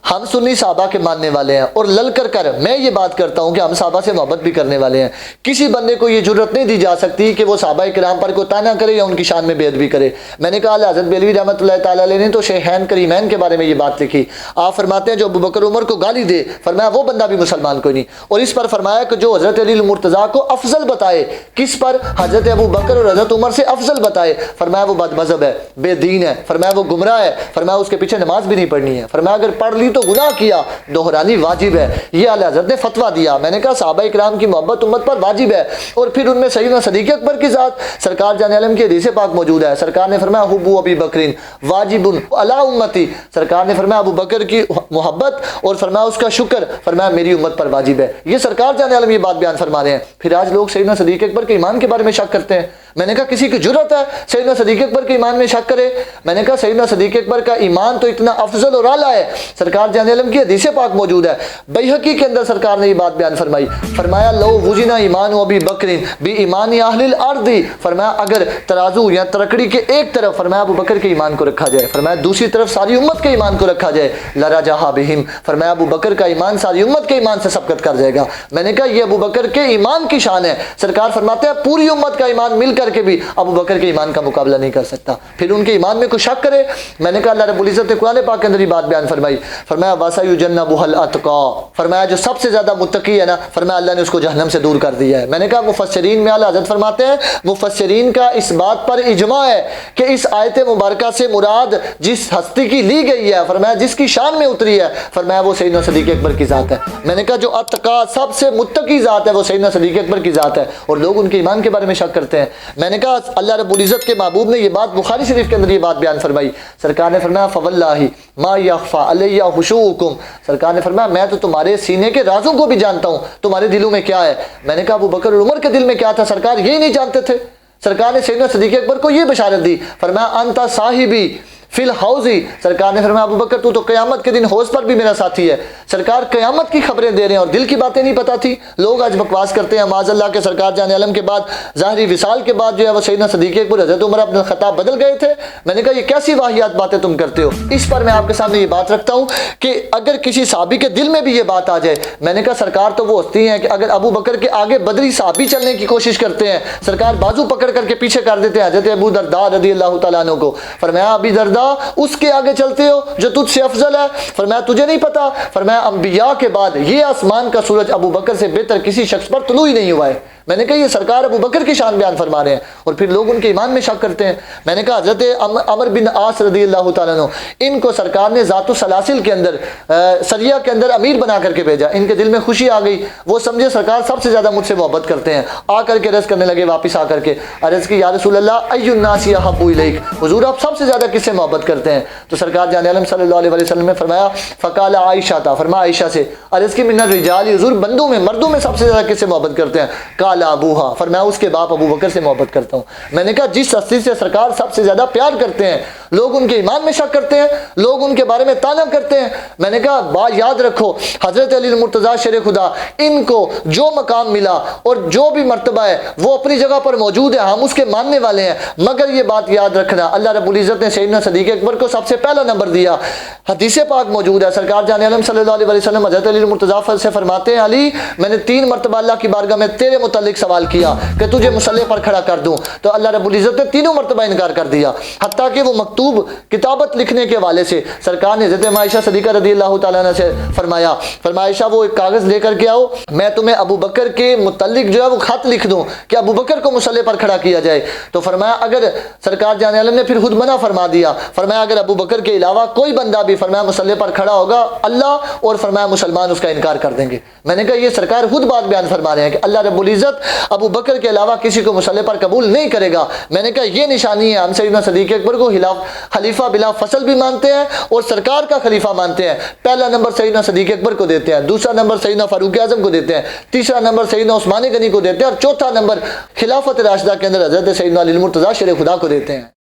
ہم سنی صحابہ کے ماننے والے ہیں اور لل کر میں یہ بات کرتا ہوں کہ ہم صحابہ سے محبت بھی کرنے والے ہیں. کسی بندے کو یہ جرت نہیں دی جا سکتی کہ وہ صحابہ کرام پر کوئی طعنہ کرے یا ان کی شان میں بے ادبی کرے. میں نے کہا حضرت بریلوی رحمۃ اللہ تعالیٰ علیہ نے تو شیخین کریمین کے بارے میں یہ بات لکھی. آپ فرماتے ہیں جو ابو بکر عمر کو گالی دے فرمایا وہ بندہ بھی مسلمان کوئی نہیں. اور اس پر فرمایا کہ جو حضرت علی المرتضیٰ کو افضل بتائے، کس پر؟ حضرت ابو بکر اور حضرت عمر سے افضل بتائے، فرمایا وہ بد مذہب ہے، بے دین ہے، فرمایا وہ گمراہ ہے، فرمایا اس کے پیچھے نماز بھی نہیں پڑھنی ہے، فرمایا اگر پڑھ لی تو گناہ کیا، دہرانی واجب ہے. یہ اعلی حضرت نے فتویٰ دیا. میں نے کہا صحابہ کرام کی محبت امت پر واجب ہے. اور پھر ان میں سیدنا صدیق اکبر کی ذات سرکار جان عالم کی حدیث پاک موجود ہے. سرکار نے فرمایا حب ابی بکرین واجب علی امتی، سرکار نے فرمایا ابو بکر کی محبت اور فرمایا اس کا شکر فرمایا میری امت پر واجب ہے. یہ سرکار جان عالم یہ بات بیان فرما رہے ہیں. پھر آج لوگ سیدنا صدیق اکبر کے ایمان کے بارے میں شک کرتے ہیں. میں نے کہا کسی کی جرت ہے سیدنا صدیق اکبر کے ایمان میں شک کرے؟ میں نے کہا سیدنا صدیق اکبر کا ایمان تو اتنا افضل اور اعلیٰ ہے. سرکار جان عالم کی حدیث پاک موجود ہے. بیہقی کے اندر سرکار نے یہ بات بیان فرمائی، فرمایا لو وزن ایمان ابی بکر بی ایمان اہل الارض، فرمایا اگر ترازو یا ترکڑی کے ایک طرف فرمایا ابو بکر کے ایمان کو رکھا جائے، فرمایا دوسری طرف ساری امت کے ایمان کو رکھا جائے، لرجح بہم، فرمایا ابو بکر کا ایمان ساری امت کے ایمان سے سبقت کر جائے گا. میں نے کہا یہ ابو بکر کے ایمان کی شان ہے. سرکار فرماتے ہیں پوری امت کا ایمان مل کر کے بھی ابو بکر کے ایمان کا مقابلہ نہیں کر سکتا. پھر ان کے ایمان میں کوئی شک کرے؟ میں نے کہا اللہ رب العزت نے قرآن پاک کے اندر یہ بات بیان فرمائی، فرمایا وَسَيُجَنَّبُهَا الْأَتْقَى، فرمایا جو سب سے زیادہ متقی ہے نا، فرمایا اللہ نے اس کو جہنم سے دور کر دیا ہے. میں نے کہا مفسرین میں اعلیٰ حضرت فرماتے ہیں مفسرین کا اس بات پر اجماع ہے کہ اس آیت مبارکہ سے مراد جس ہستی کی لی گئی ہے، فرمایا جس کی شان میں اتری ہے، فرمایا وہ سیدنا صدیق اکبر کی ذات ہے. میں نے کہا جو اتقا سب سے متقی ذات ہے وہ سیدنا صدیق اکبر کی ذات ہے، اور لوگ ان کے ایمان کے بارے میں شک کرتے ہیں. میں نے کہا اللہ رب العزت کے محبوب نے یہ بات بخاری شریف کے اندر یہ بات بیان فرمائی. سرکار نے فرمایا فواللہ ما یخفی علی خشوعکم، سرکار نے فرمایا میں تو تمہارے سینے کے رازوں کو بھی جانتا ہوں، تمہارے دلوں میں کیا ہے. میں نے کہا ابو بکر اور عمر کے دل میں کیا تھا سرکار یہی نہیں جانتے تھے؟ سرکار نے سیدنا صدیق اکبر کو یہ بشارت دی، فرمایا انت صاحبی فی الحوضی، سرکار نے فرمایا ابو بکر تو قیامت کے دن حوض پر بھی میرا ساتھی ہے. سرکار قیامت کی خبریں دے رہے ہیں اور دل کی باتیں نہیں پتہ تھی. لوگ آج بکواس کرتے ہیں معاذ اللہ کے سرکار جان عالم کے بعد ظاہری وصال کے بعد جو ہے وہ سیدنا صدیق اکبر حضرت عمر اپنا خطاب بدل گئے تھے. میں نے کہا یہ کیسی واہیات باتیں تم کرتے ہو؟ اس پر میں آپ کے سامنے یہ بات رکھتا ہوں کہ اگر کسی صحابی کے دل میں بھی یہ بات آ جائے، میں نے کہا سرکار تو وہ ہستی ہیں کہ اگر ابو بکر کے آگے بدری صحابی چلنے کی کوشش کرتے ہیں، سرکار بازو پکڑ کر کے پیچھے کر دیتے ہیں حضرت ابو درداء رضی اللہ تعالیٰ عنہ کو. فرمایا ابی درداء اس کے آگے چلتے ہو جو تجھ سے افضل ہے؟ فرمایا تجھے نہیں پتا؟ فرمایا انبیاء کے بعد یہ آسمان کا سورج ابو بکر سے بہتر کسی شخص پر طلوع ہی نہیں ہوا ہے. میں نے کہا یہ سرکار ابو بکر کی شان بیان فرما رہے ہیں اور پھر لوگ ان کے ایمان میں شک کرتے ہیں. میں نے کہا حضرت عمر بن عاص رضی اللہ تعالیٰ عنہ ان کو سرکار نے ذات السلاسل کے اندر سریہ کے اندر امیر بنا کر کے بھیجا. ان کے دل میں خوشی آ گئی، وہ سمجھے سرکار سب سے زیادہ مجھ سے محبت کرتے ہیں. آ کر کے عرض کرنے لگے، واپس آ کر کے عرض کی یا رسول اللہ ای الناس احب الیک، حضور آپ سب سے زیادہ کس سے محبت کرتے ہیں؟ تو سرکار جان عالم صلی اللہ علیہ وسلم نے فرمایا فقال عائشہ تھا، فرمایا عائشہ سے. عرض کی من الرجال، حضور بندوں میں مردوں میں سب سے زیادہ کس سے محبت کرتے ہیں؟ قال ابوہا، فرمایا اس کے باپ ابو بکر سے محبت کرتا ہوں. میں نے کہا جس ہستی سے سرکار سب سے زیادہ پیار کرتے ہیں لوگ ان کے ایمان میں شک کرتے ہیں، لوگ ان کے بارے میں طعنہ کرتے ہیں. میں نے کہا بات یاد رکھو حضرت علی المرتضیٰ شیر خدا ان کو جو مقام ملا اور جو بھی مرتبہ ہے وہ اپنی جگہ پر موجود ہے، ہم اس کے ماننے والے ہیں. مگر یہ بات یاد رکھنا اللہ رب العزت نے سیدنا صدیق اکبر کو سب سے پہلا نمبر دیا. حدیث پاک موجود ہے، سرکار جان عالم صلی اللہ علیہ وسلم حضرت علی المرتضیٰ سے فرماتے ہیں علی میں نے 3 مرتبہ اللہ کی بارگاہ میں تیرے متعلق سوال کیا کہ تجھے مصلی پر کھڑا کر دوں، تو اللہ رب العزت نے تینوں مرتبہ انکار کر دیا. حتیٰ کہ وہ مکتوب کتابت لکھنے کے حوالے سے سرکار نے حضرت عائشہ صدیقہ رضی اللہ تعالیٰ عنہ سے فرمایا عائشہ وہ ایک کاغذ لے کر کے آؤ، میں تمہیں ابو بکر کے متعلق جو ہے وہ خط لکھ دوں کہ ابو بکر کو مصلی پر کھڑا کیا جائے. تو فرمایا اگر سرکار جان عالم نے پھر خود منع فرما دیا، فرمایا اگر ابو بکر کے علاوہ کوئی بندہ بھی فرمایا مصلی پر کھڑا ہوگا اللہ اور فرمایا مسلمان اس کا انکار کر دیں گے. میں نے کہا یہ سرکار خود بات بیان فرما رہے ہیں کہ اللہ رب العزت ابو بکر کے علاوہ کسی کو مصلی پر قبول نہیں کرے گا. میں نے کہا یہ نشانی ہے ہم سیدنا صدیق اکبر کو خلیفہ بلا فصل بھی مانتے ہیں اور سرکار کا خلیفہ مانتے ہیں. پہلا نمبر سیدنا صدیق اکبر کو دیتے ہیں، دوسرا نمبر سیدنا فاروق اعظم کو دیتے ہیں، تیسرا نمبر سیدنا عثمان غنی کو دیتے ہیں اور چوتھا نمبر خلافت راشدہ کے اندر حضرت سیدنا علی المرتضیٰ شیر خدا کو دیتے ہیں.